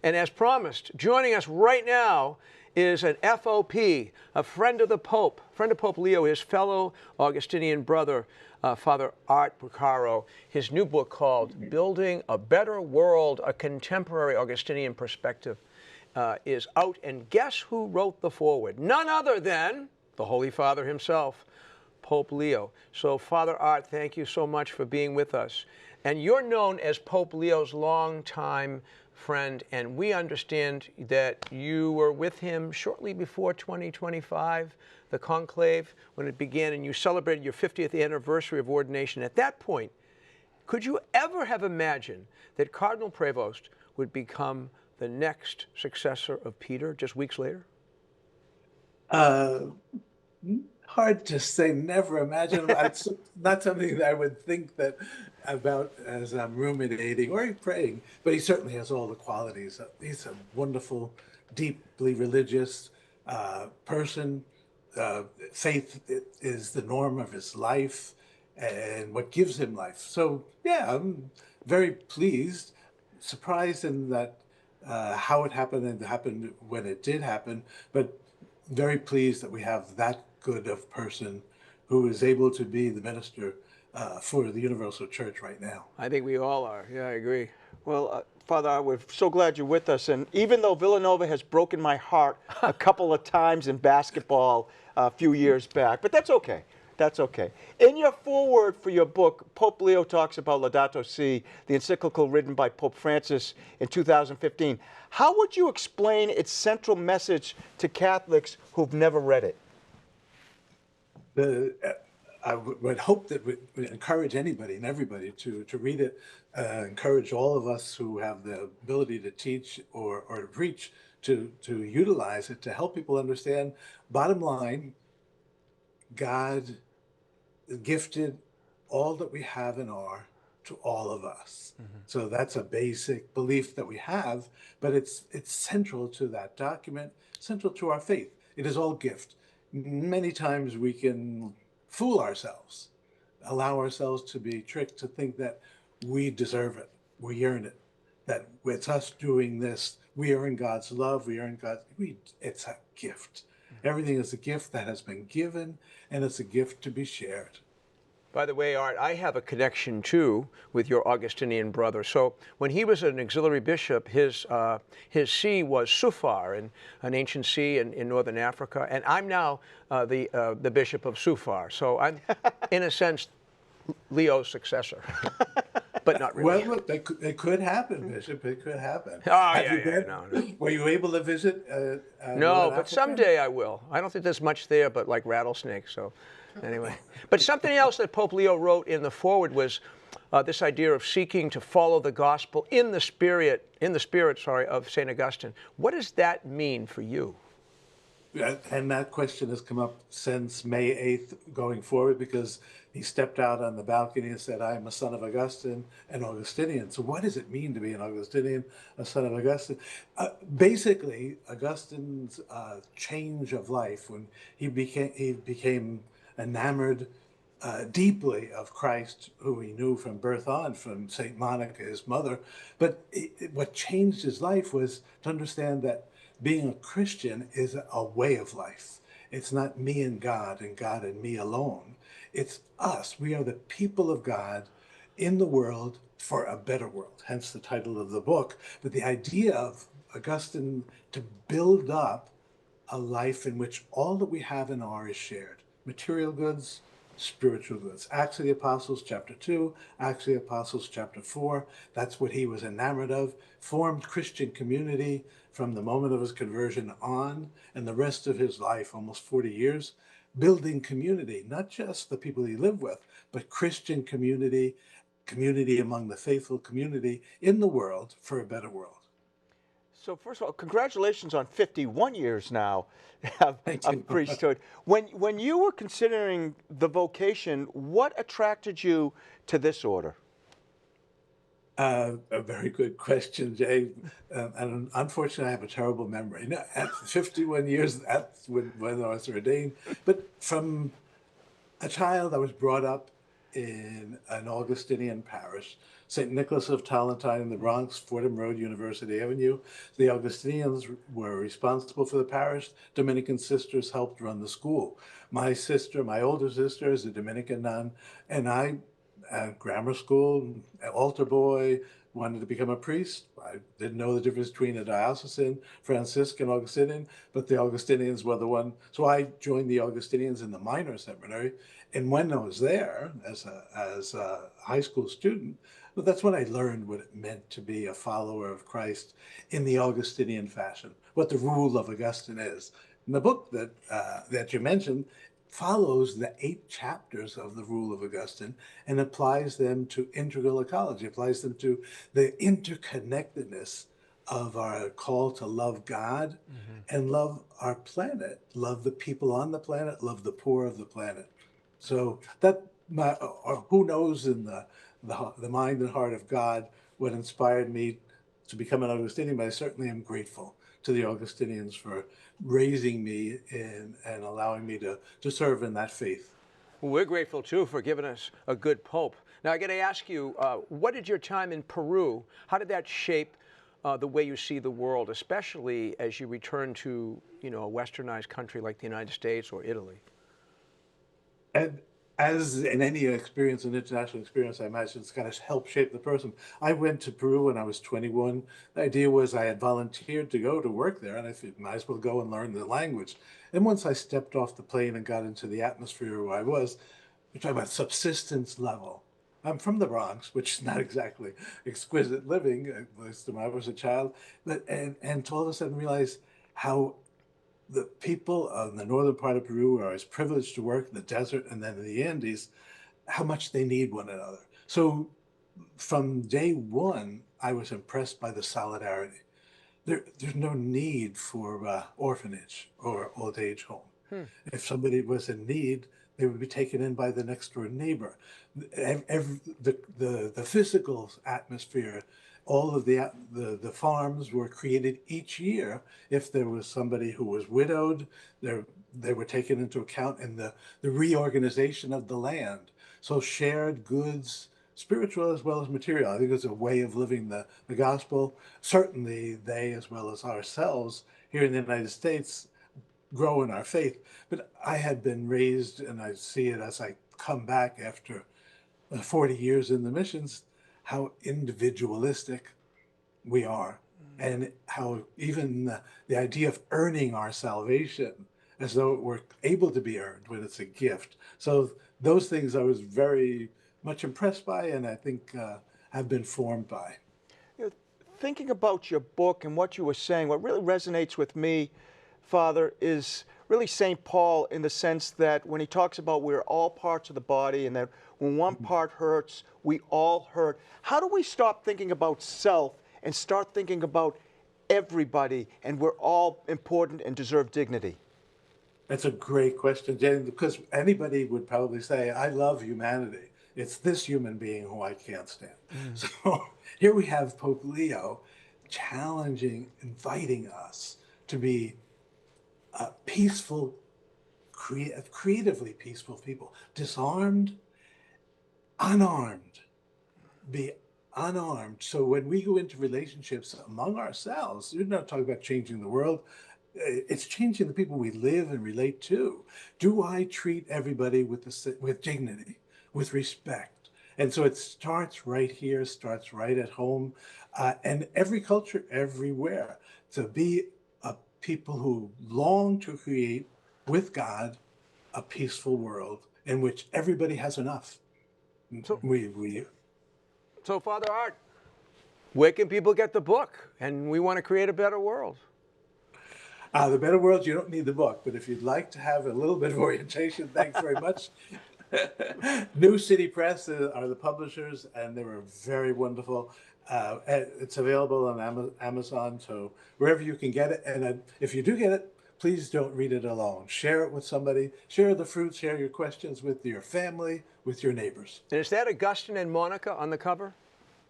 And as promised, joining us right now is an FOP, a friend of the Pope, friend of Pope Leo, his fellow Augustinian brother, Father Art Purcaro. His new book called Building a Better World, a Contemporary Augustinian Perspective is out. And guess who wrote the foreword? None other than the Holy Father himself, Pope Leo. So, Father Art, thank you so much for being with us. And you're known as Pope Leo's longtime friend, and we understand that you were with him shortly before 2025, the Conclave, when it began, and you celebrated your 50th anniversary of ordination. At that point, could you ever have imagined that Cardinal Prévost would become the next successor of Peter just weeks later? Hard to say, never imagine. It's not something that I would think that about as I'm ruminating or praying, but he certainly has all the qualities. He's a wonderful, deeply religious person. Faith is the norm of his life and what gives him life. So yeah, I'm very pleased, surprised in that how it happened and happened when it did happen, but very pleased that we have that good of person who is able to be the minister for the Universal Church right now. I think we all are. Yeah, I agree. Well, Father, we're so glad you're with us. And even though Villanova has broken my heart a couple of times in basketball a few years back, but that's okay. That's okay. In your foreword for your book, Pope Leo talks about Laudato Si, the encyclical written by Pope Francis in 2015. How would you explain its central message to Catholics who've never read it? I would hope that we encourage anybody and everybody to read it, encourage all of us who have the ability to teach or to preach to utilize it to help people understand. Bottom line, God gifted all that we have and are to all of us. Mm-hmm. So that's a basic belief that we have, but it's central to that document, central to our faith. It is all gift. Many times we can fool ourselves, allow ourselves to be tricked to think that we deserve it, we earn it, that it's us doing this, we earn God's love, we earn God's, it's a gift. Everything is a gift that has been given, and it's a gift to be shared. By the way, Art, I have a connection, too, with your Augustinian brother. So when he was an auxiliary bishop, his see was Sufar, an ancient see in northern Africa. And I'm now the bishop of Sufar. So I'm, in a sense, Leo's successor. But not really. Well, look, it could happen, Bishop. It could happen. Oh, no. Were you able to visit? No, but someday I will. I don't think there's much there but like rattlesnakes, so... Anyway, but something else that Pope Leo wrote in the foreword was this idea of seeking to follow the gospel in the spirit, of St. Augustine. What does that mean for you? And that question has come up since May 8th going forward, because he stepped out on the balcony and said, I am a son of Augustine, an Augustinian. So what does it mean to be an Augustinian, a son of Augustine? Basically, Augustine's change of life, when he became enamored deeply of Christ, who he knew from birth on, from St. Monica, his mother. But what changed his life was to understand that being a Christian is a way of life. It's not me and God and me alone. It's us. We are the people of God in the world for a better world, hence the title of the book. But the idea of Augustine to build up a life in which all that we have and are is shared. Material goods, spiritual goods. Acts of the Apostles, chapter 2, Acts of the Apostles, chapter 4. That's what he was enamored of. Formed Christian community from the moment of his conversion on, and the rest of his life, almost 40 years, building community, not just the people he lived with, but Christian community, community among the faithful, community in the world for a better world. So first of all, congratulations on 51 years now of priesthood. When you were considering the vocation, what attracted you to this order? A very good question, Jay. And unfortunately, I have a terrible memory. No, at 51 years, that's when I was ordained. But from a child, I was brought up in an Augustinian parish. St. Nicholas of Tolentine in the Bronx, Fordham Road, University Avenue. The Augustinians were responsible for the parish. Dominican sisters helped run the school. My sister, my older sister, is a Dominican nun, and I, at grammar school, altar boy, wanted to become a priest. I didn't know the difference between a diocesan, Franciscan, Augustinian, but the Augustinians were the one. So I joined the Augustinians in the minor seminary. And when I was there as a high school student, well, that's when I learned what it meant to be a follower of Christ in the Augustinian fashion, what the rule of Augustine is. And the book that you mentioned follows the 8 chapters of the Rule of Augustine and applies them to integral ecology, applies them to the interconnectedness of our call to love God and love our planet, love the people on the planet, love the poor of the planet. So that, or who knows in the mind and heart of God what inspired me to become an Augustinian, but I certainly am grateful to the Augustinians for raising me and allowing me to serve in that faith. Well, we're grateful, too, for giving us a good pope. Now, I got to ask you, what did your time in Peru, how did that shape the way you see the world, especially as you return to, a westernized country like the United States or Italy? And as in any experience, an international experience, I imagine it's going to help shape the person. I went to Peru when I was 21. The idea was I had volunteered to go to work there, and I thought, might as well go and learn the language. And once I stepped off the plane and got into the atmosphere where I was, we're talking about subsistence level. I'm from the Bronx, which is not exactly exquisite living, at least when I was a child, but and to all of a sudden realize how the people of the northern part of Peru are as privileged to work in the desert and then in the Andes, how much they need one another. So from day one, I was impressed by the solidarity. There's no need for orphanage or old age home. If somebody was in need, they would be taken in by the next door neighbor. The physical atmosphere, all of the farms were created each year. If there was somebody who was widowed, they were taken into account in the reorganization of the land. So shared goods, spiritual as well as material. I think it's a way of living the gospel. Certainly they, as well as ourselves here in the United States, grow in our faith. But I had been raised, and I see it as I come back after 40 years in the missions, how individualistic we are, and how even the idea of earning our salvation as though it were able to be earned when it's a gift. So those things I was very much impressed by, and I think have been formed by. Thinking about your book and what you were saying, what really resonates with me, Father, is really St. Paul in the sense that when he talks about we're all parts of the body and that when one part hurts, we all hurt. How do we stop thinking about self and start thinking about everybody and we're all important and deserve dignity? That's a great question, Jen, because anybody would probably say, I love humanity. It's this human being who I can't stand. So here we have Pope Leo challenging, inviting us to be peaceful, creatively peaceful people, disarmed, unarmed, be unarmed. So when we go into relationships among ourselves, we're not talking about changing the world. It's changing the people we live and relate to. Do I treat everybody with dignity, with respect? And so it starts right here, starts right at home, and every culture, everywhere, to be a people who long to create with God a peaceful world in which everybody has enough. So, Father Art, where can people get the book? And we want to create a better world. The Better World, you don't need the book, but if you'd like to have a little bit of orientation, thanks very much. New City Press are the publishers, and they were very wonderful. It's available on Amazon, so wherever you can get it. And if you do get it, please don't read it alone. Share it with somebody. Share the fruit. Share your questions with your family, with your neighbors. And is that Augustine and Monica on the cover?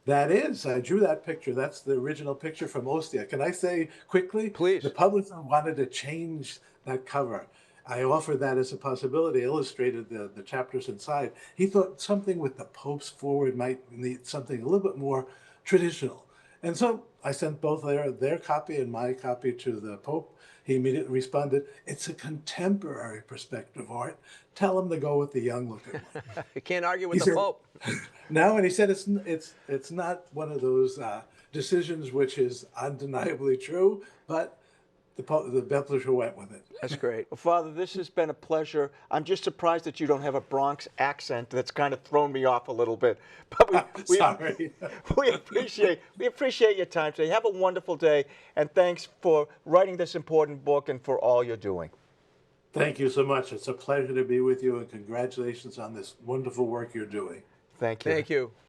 That is. I drew that picture. That's the original picture from Ostia. Can I say quickly? Please. The publisher wanted to change that cover. I offered that as a possibility, illustrated the chapters inside. He thought something with the Pope's foreword might need something a little bit more traditional. And so I sent both their copy and my copy to the Pope. He immediately responded, "It's a contemporary perspective, Art. Tell him to go with the young-looking one." You can't argue with He the said, Pope. no, and he said it's not one of those decisions which is undeniably true, but the publisher went with it. That's great. Well, Father, this has been a pleasure. I'm just surprised that you don't have a Bronx accent. That's kind of thrown me off a little bit. But Sorry. we appreciate your time today. Have a wonderful day, and thanks for writing this important book and for all you're doing. Thank you so much. It's a pleasure to be with you, and congratulations on this wonderful work you're doing. Thank you. Thank you.